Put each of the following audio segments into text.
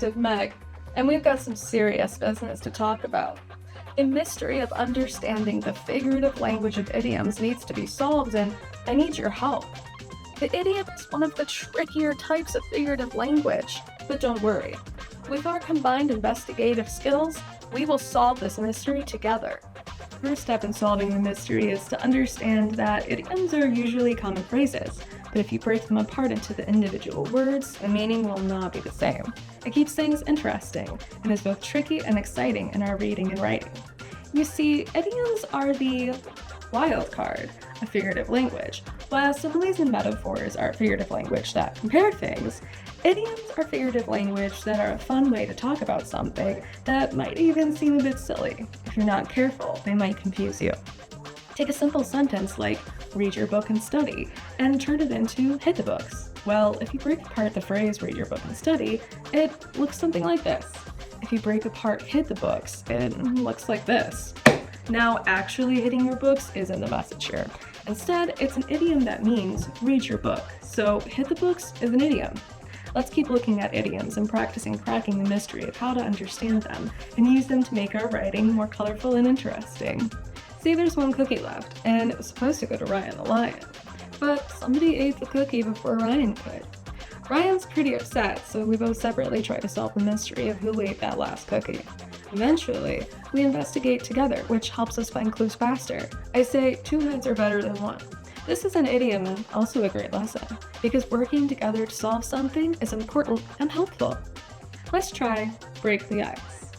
Detective Meg, and we've got some serious business to talk about. The mystery of understanding the figurative language of idioms needs to be solved, and I need your help. The idiom is one of the trickier types of figurative language, but don't worry. With our combined investigative skills, we will solve this mystery together. The first step in solving the mystery is to understand that idioms are usually common phrases, but if you break them apart into the individual words, the meaning will not be the same. It keeps things interesting, and is both tricky and exciting in our reading and writing. You see, idioms are the wild card of figurative language. While similes and metaphors are figurative language that compare things, idioms are figurative language that are a fun way to talk about something that might even seem a bit silly. If you're not careful, they might confuse you. Take a simple sentence like, read your book and study, and turn it into hit the books. Well, if you break apart the phrase read your book and study, it looks something like this. If you break apart hit the books, it looks like this. Now, actually hitting your books isn't the message here. Instead, it's an idiom that means read your book. So hit the books is an idiom. Let's keep looking at idioms and practicing cracking the mystery of how to understand them and use them to make our writing more colorful and interesting. Say there's one cookie left, and it was supposed to go to Ryan the lion, but somebody ate the cookie before Ryan could. Ryan's pretty upset, so we both separately try to solve the mystery of who ate that last cookie. Eventually, we investigate together, which helps us find clues faster. I say 2 heads are better than 1. This is an idiom and also a great lesson, because working together to solve something is important and helpful. Let's try break the ice.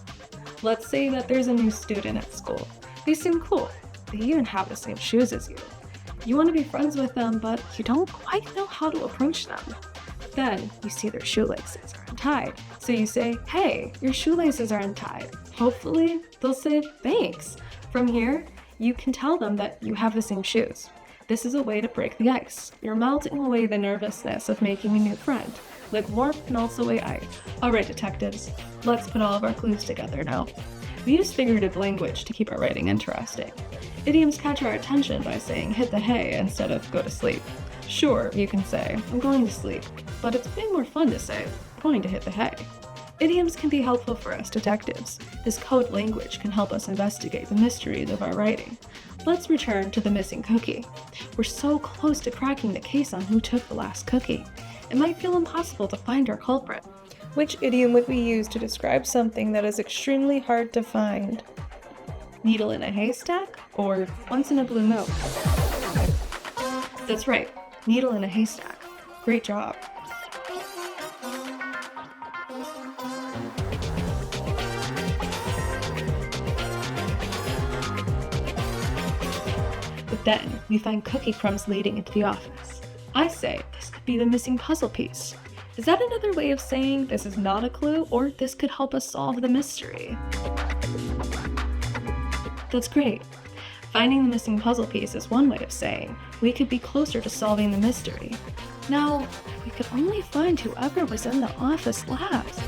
Let's say that there's a new student at school. They seem cool. They even have the same shoes as you. You want to be friends with them, but you don't quite know how to approach them. Then you see their shoelaces are untied, so you say, hey, your shoelaces are untied. Hopefully, they'll say thanks. From here, you can tell them that you have the same shoes. This is a way to break the ice. You're melting away the nervousness of making a new friend. Like warmth melts away ice. Alright, detectives, let's put all of our clues together now. We use figurative language to keep our writing interesting. Idioms catch our attention by saying hit the hay instead of go to sleep. Sure, you can say, I'm going to sleep, but it's way more fun to say, I'm going to hit the hay. Idioms can be helpful for us detectives. This code language can help us investigate the mysteries of our writing. Let's return to the missing cookie. We're so close to cracking the case on who took the last cookie. It might feel impossible to find our culprit. Which idiom would we use to describe something that is extremely hard to find? Needle in a haystack or once in a blue moon? That's right, needle in a haystack. Great job. But then we find cookie crumbs leading into the office. I say this could be the missing puzzle piece. Is that another way of saying this is not a clue, or this could help us solve the mystery? That's great. Finding the missing puzzle piece is one way of saying we could be closer to solving the mystery. Now, if we could only find whoever was in the office last.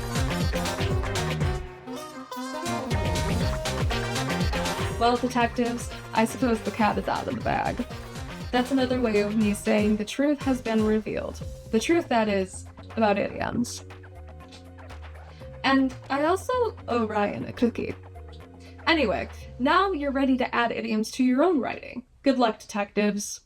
Well, detectives, I suppose the cat is out of the bag. That's another way of me saying the truth has been revealed. The truth, that is, about idioms. And I also owe Ryan a cookie. Anyway, now you're ready to add idioms to your own writing. Good luck, detectives.